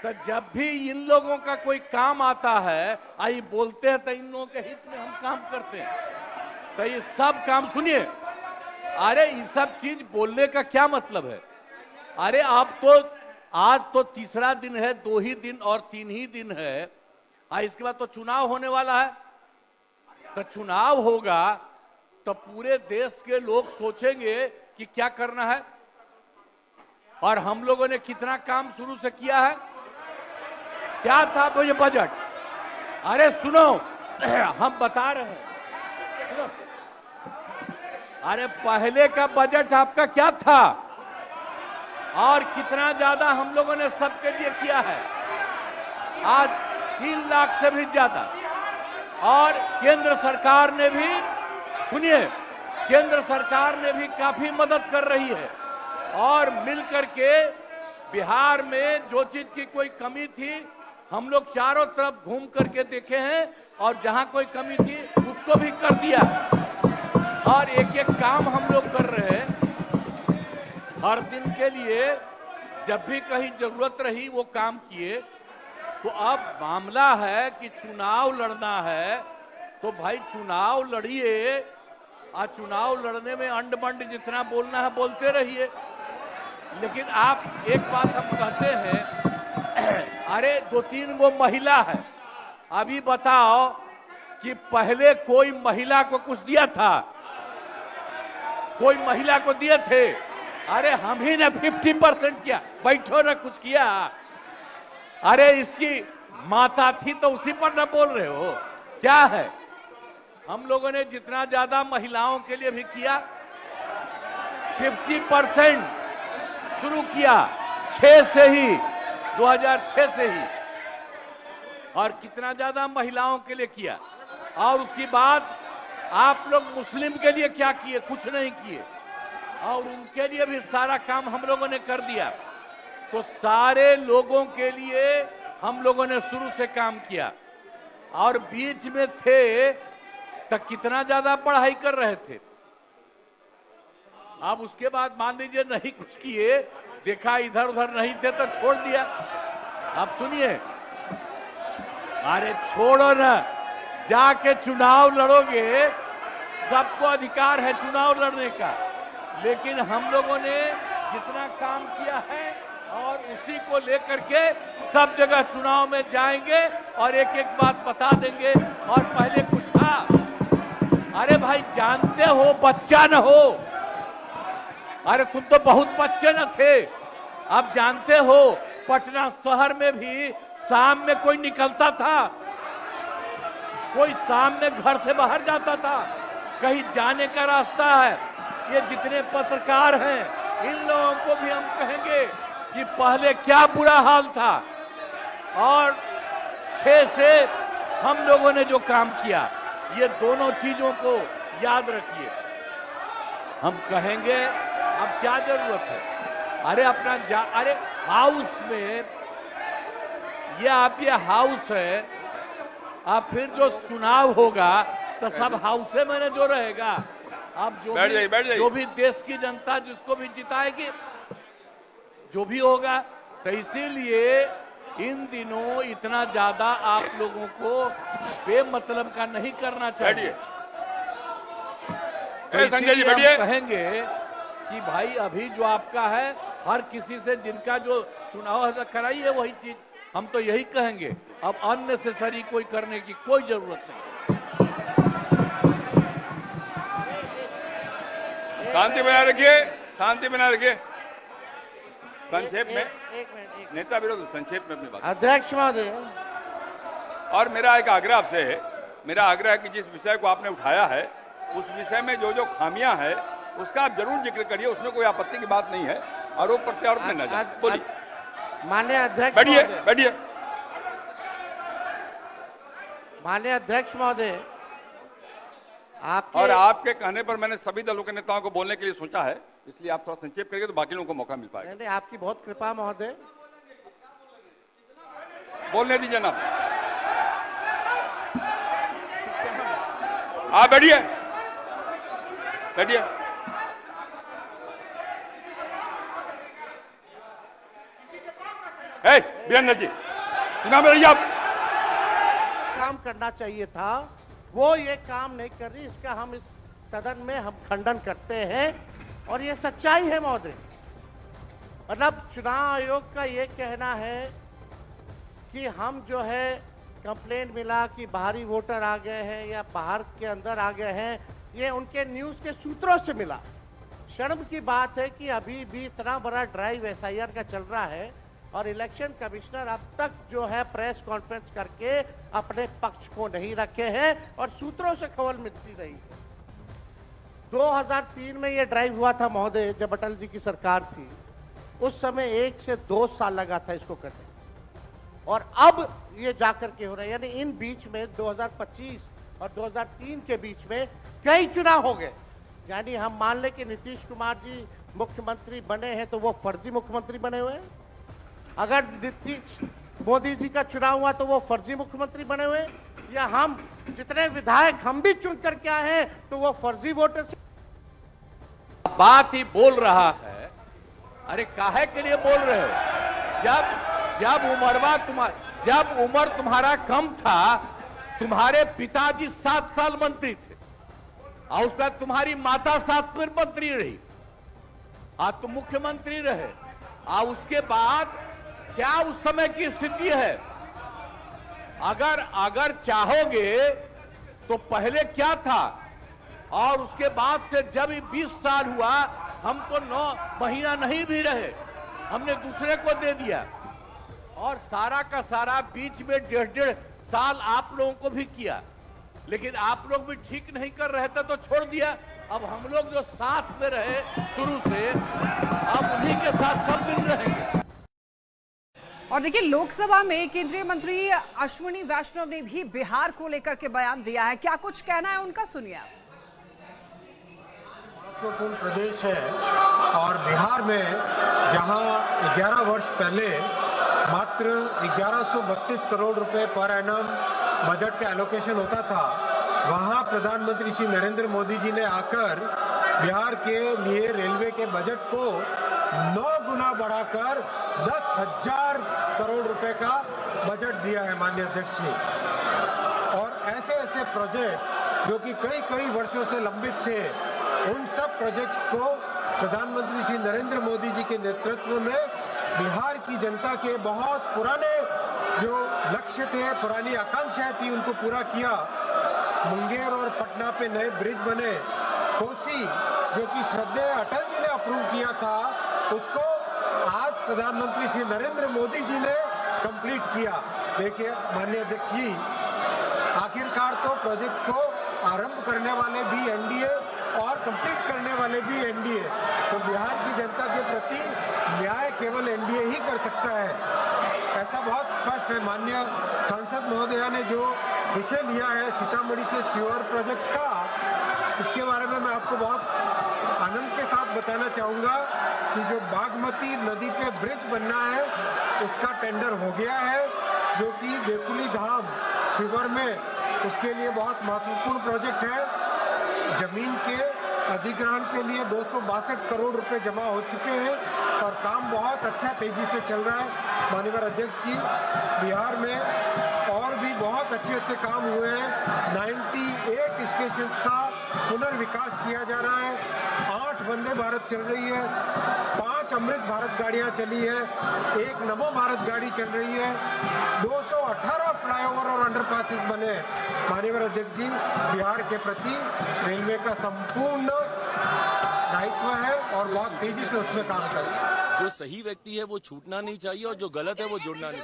तो जब भी इन लोगों का कोई काम आता है, आई बोलते हैं तो इन लोगों के हित में हम काम करते हैं। तो ये सब काम सुनिए, अरे ये सब चीज बोलने का क्या मतलब है? अरे आप तो आज तो तीसरा दिन है, 2 ही दिन और 3 ही दिन है, इसके बाद तो चुनाव होने वाला है। तो चुनाव होगा तो पूरे देश के लोग सोचेंगे कि क्या करना है, और हम लोगों ने कितना काम शुरू से किया है। क्या था वो ये बजट? अरे सुनो, हम बता रहे हैं, सुनो। अरे पहले का बजट आपका क्या था और कितना ज्यादा हम लोगों ने सबके लिए किया है? आज 3 लाख से भी ज्यादा। और केंद्र सरकार ने भी, सुनिए, केंद्र सरकार ने भी काफी मदद कर रही है, और मिलकर के बिहार में जो चीज की कोई कमी थी हम लोग चारों तरफ घूम करके देखे हैं, और जहां कोई कमी थी उसको भी कर दिया, और एक एक काम हम लोग कर रहे हैं हर दिन के लिए। जब भी कहीं जरूरत रही वो काम किए। तो अब मामला है कि चुनाव लड़ना है, तो भाई चुनाव लड़िए, और चुनाव लड़ने में अंड बंड जितना बोलना है बोलते रहिए। लेकिन आप एक बात हम कहते हैं, अरे 2-3 वो महिला है, अभी बताओ कि पहले कोई महिला को कुछ दिया था? कोई महिला को दिए थे? अरे हम ही ने 50% किया, बैठो ना कुछ किया। अरे इसकी माता थी तो उसी पर ना बोल रहे हो? क्या है, हम लोगों ने जितना ज्यादा महिलाओं के लिए भी किया, 50% शुरू किया 6 से ही, 2006 से ही, और कितना ज्यादा महिलाओं के लिए किया। और उसके बाद आप लोग मुस्लिम के लिए क्या किए? कुछ नहीं किए, और उनके लिए भी सारा काम हम लोगों ने कर दिया। तो सारे लोगों के लिए हम लोगों ने शुरू से काम किया, और बीच में थे तो कितना ज्यादा पढ़ाई कर रहे थे। अब उसके बाद मान लीजिए नहीं कुछ किए, देखा इधर उधर नहीं थे तो छोड़ दिया। अब सुनिए, अरे छोड़ो ना, जाके चुनाव लड़ोगे, सबको अधिकार है चुनाव लड़ने का। लेकिन हम लोगों ने जितना काम किया है और उसी को लेकर के सब जगह चुनाव में जाएंगे और एक एक बात बता देंगे। और पहले कुछ था, अरे भाई जानते हो बच्चा न हो, अरे तुम तो बहुत बच्चे न थे। अब जानते हो पटना शहर में भी शाम में कोई निकलता था, कोई शाम में घर से बाहर जाता था, कहीं जाने का रास्ता है। ये जितने पत्रकार हैं इन लोगों को भी हम कहेंगे कि पहले क्या बुरा हाल था, और 6 से हम लोगों ने जो काम किया, ये दोनों चीजों को याद रखिए। हम कहेंगे अब क्या जरूरत है? अरे अपना अरे हाउस में ये हाउस है, अब फिर जो चुनाव होगा तो सब हाउसे में जो रहेगा। अब जो भी देश की जनता जिसको भी जिताएगी, जो भी होगा। तो इसीलिए इन दिनों इतना ज्यादा आप लोगों को बेमतलब का नहीं करना चाहिए। तो संजय जी बैठिए। कहेंगे कि भाई अभी जो आपका है, हर किसी से जिनका जो चुनाव कराइए वही चीज, हम तो यही कहेंगे। अब अननेसेसरी कोई करने की कोई जरूरत नहीं। शांति बनाए रखिए, शांति बनाए रखिए। संक्षेप में नेता विरोध, संक्षेप में अपनी बात। अध्यक्ष महोदय, और मेरा एक आग्रह आपसे है, मेरा आग्रह है कि जिस विषय को आपने उठाया है उस विषय में जो जो खामियां हैं उसका आप जरूर जिक्र करिए, उसमें कोई आपत्ति की बात नहीं है। आरोप प्रत्यारोप में न जाए। बोलिए माननीय अध्यक्ष। बैठिए बैठिए। माननीय अध्यक्ष महोदय, और आपके कहने पर मैंने सभी दलों के नेताओं को बोलने के लिए सोचा है, इसलिए आप थोड़ा संक्षेप करिए तो बाकी लोगों को मौका मिल पाएगा। नहीं, आपकी बहुत कृपा महोदय। बोलने दीजिए ना, आप बैठिए बैठिए। वीरेंद्र जी सुना मेरी आप काम करना चाहिए था, वो ये काम नहीं कर रही। इसका हम इस सदन में हम खंडन करते हैं और ये सच्चाई है महोदय। मतलब चुनाव आयोग का ये कहना है कि हम जो है कंप्लेंट मिला कि बाहरी वोटर आ गए हैं या बाहर के अंदर आ गए हैं, ये उनके न्यूज के सूत्रों से मिला। शर्म की बात है कि अभी भी इतना बड़ा ड्राइव एसआईआर का चल रहा है और इलेक्शन कमिश्नर अब तक जो है प्रेस कॉन्फ्रेंस करके अपने पक्ष को नहीं रखे हैं और सूत्रों से खबर मिलती रही है। 2003 में ये ड्राइव हुआ था महोदय, जब अटल जी की सरकार थी। उस समय 1 से 2 साल लगा था इसको करने, और अब ये जाकर के हो रहा है। यानी इन बीच में 2025 और 2003 के बीच में कई चुनाव हो गए। यानी हम मान लें कि नीतीश कुमार जी मुख्यमंत्री बने हैं तो वो फर्जी मुख्यमंत्री बने हुए हैं। अगर नीतीश मोदी जी का चुनाव हुआ तो वो फर्जी मुख्यमंत्री बने हुए, या हम जितने विधायक हम भी चुन करके आए हैं तो वो फर्जी वोटर से बात ही बोल रहा है। अरे काहे के लिए बोल रहे हो? जब उम्र तुम्हारा कम था, तुम्हारे पिताजी 7 साल मंत्री थे और उसके बाद तुम्हारी माता 7 साल मंत्री रही, आज तुम मुख्यमंत्री रहे। और उसके बाद क्या उस समय की स्थिति है? अगर चाहोगे तो पहले क्या था और उसके बाद से जब 20 साल हुआ, हम तो 9 महीना नहीं भी रहे, हमने दूसरे को दे दिया। और सारा का सारा बीच में 1.5 साल आप लोगों को भी किया, लेकिन आप लोग भी ठीक नहीं कर रहे थे तो छोड़ दिया। अब हम लोग जो साथ में रहे शुरू से, अब उन्हीं के साथ सब दिन रहेंगे। और देखिए, लोकसभा में केंद्रीय मंत्री अश्विनी वैष्णव ने भी बिहार को लेकर के बयान दिया है। क्या कुछ कहना है उनका, सुनिए आप। महत्वपूर्ण प्रदेश है और बिहार में जहां 11 वर्ष पहले मात्र 1132 करोड़ रुपए पर एनम बजट का एलोकेशन होता था, वहां प्रधानमंत्री श्री नरेंद्र मोदी जी ने आकर बिहार के लिए रेलवे के बजट को 9 गुना बढ़ाकर 10,000 करोड़ रुपए का बजट दिया है माननीय अध्यक्ष जी। और ऐसे ऐसे प्रोजेक्ट जो कि कई वर्षों से लंबित थे, उन सब प्रोजेक्ट्स को प्रधानमंत्री श्री नरेंद्र मोदी जी के नेतृत्व में बिहार की जनता के बहुत पुराने जो लक्ष्य थे, पुरानी आकांक्षाएं थी, उनको पूरा किया। मुंगेर और पटना पे नए ब्रिज बने। कोसी जो कि श्रद्धेय अटल जी ने अप्रूव किया था, उसको आज प्रधानमंत्री श्री नरेंद्र मोदी जी ने कंप्लीट किया। देखिए माननीय अध्यक्ष जी, आखिरकार तो प्रोजेक्ट को आरंभ करने वाले भी एनडीए और कंप्लीट करने वाले भी एनडीए। तो बिहार की जनता के प्रति न्याय केवल एनडीए ही कर सकता है, ऐसा बहुत स्पष्ट है। माननीय सांसद महोदया ने जो विषय लिया है सीतामढ़ी से सीवर प्रोजेक्ट का, इसके बारे में मैं आपको बहुत आनंद के साथ बताना चाहूँगा कि जो बागमती नदी पे ब्रिज बनना है, उसका टेंडर हो गया है, जो कि बेकुली धाम शिवर में उसके लिए बहुत महत्वपूर्ण प्रोजेक्ट है। जमीन के अधिग्रहण के लिए 262 करोड़ रुपए जमा हो चुके हैं और काम बहुत अच्छा तेजी से चल रहा है। माननीय अध्यक्ष जी, बिहार में और भी बहुत अच्छे काम हुए हैं। 98 स्टेशंस का पुनर्विकास किया जा रहा है। 8 वंदे भारत चल रही है, 5 अमृत भारत गाड़ियां चली है, 1 नमो भारत गाड़ी चल रही है, 218 फ्लाईओवर और अंडरपासेस बने। माननीय अध्यक्ष जी, बिहार के प्रति रेलवे का संपूर्ण दायित्व है और बहुत तेजी से उसमें काम कर रही है। जो सही व्यक्ति है वो छूटना नहीं चाहिए और जो गलत है वो जुड़ना नहीं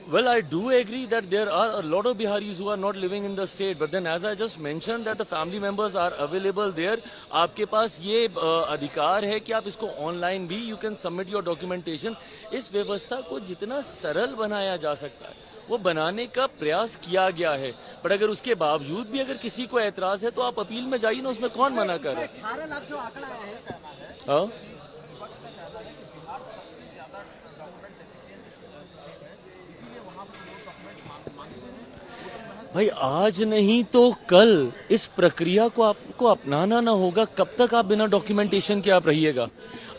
Well, I do agree that there are a lot of Biharis who are not living in the state, but then as I just mentioned that the family members are available there. आपके पास ये अधिकार है कि आप इसको online भी you can submit your documentation. इस व्यवस्था को जितना सरल बनाया जा सकता है वो बनाने का प्रयास किया गया है, बट अगर उसके बावजूद भी अगर किसी को ऐतराज है तो आप अपील में जाइए ना, उसमें कौन मना कर रहा है? 18 लाख जो आंकड़ा है, हाँ, भाई आज नहीं तो कल इस प्रक्रिया को आपको अपनाना ना होगा। कब तक आप बिना डॉक्यूमेंटेशन के आप रहिएगा?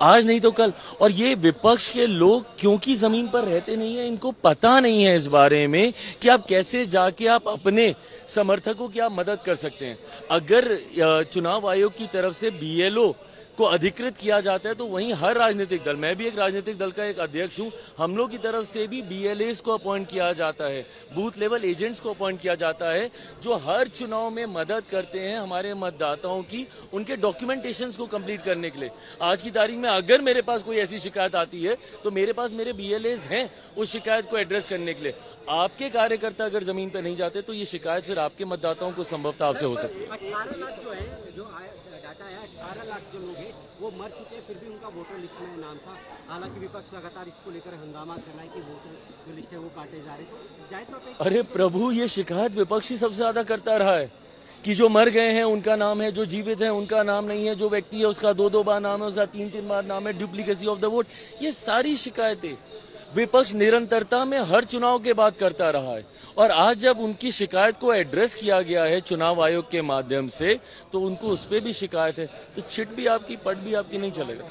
आज नहीं तो कल। और ये विपक्ष के लोग क्योंकि जमीन पर रहते नहीं है, इनको पता नहीं है इस बारे में कि आप कैसे जाके आप अपने समर्थकों की आप मदद कर सकते हैं। अगर चुनाव आयोग की तरफ से BLO को अधिकृत किया जाता है तो वहीं हर राजनीतिक दल, मैं भी एक राजनीतिक दल का एक अध्यक्ष हूं, हम लोग की तरफ से भी BLAs को अपॉइंट किया जाता है, बूथ लेवल एजेंट्स को अपॉइंट किया जाता है, जो हर चुनाव में मदद करते हैं हमारे मतदाताओं की उनके डॉक्यूमेंटेशंस को कंप्लीट करने के लिए। आज की तारीख में अगर मेरे पास कोई ऐसी शिकायत आती है तो मेरे पास मेरे BLAs हैं उस शिकायत को एड्रेस करने के लिए। आपके कार्यकर्ता अगर जमीन पर नहीं जाते तो ये शिकायत फिर आपके मतदाताओं को संभवतः आपसे हो सकती है। 18 लाख जो है, जो डाटा है, 18 लाख जो लोग हैं वो मर चुके हैं, फिर भी उनका वोटर लिस्ट में नाम था। हालांकि विपक्ष लगातार इसको लेकर हंगामा कर रहा है कि वोटर जो लिस्ट है वो काटे जा रहे। तो जाए तो अरे प्रभु, ये शिकायत विपक्ष ही सबसे ज्यादा करता रहा है कि जो मर गए हैं उनका नाम है, जो जीवित हैं उनका नाम नहीं है, जो व्यक्ति है उसका 2-2 बार नाम है, उसका 3-3 बार नाम है, डुप्लीकेसी ऑफ द वोट। ये सारी शिकायतें विपक्ष निरंतरता में हर चुनाव के बाद करता रहा है। और आज जब उनकी शिकायत को एड्रेस किया गया है चुनाव आयोग के माध्यम से तो उनको उस पर भी शिकायत है। तो छिट भी आपकी, पट भी आपकी नहीं चलेगा।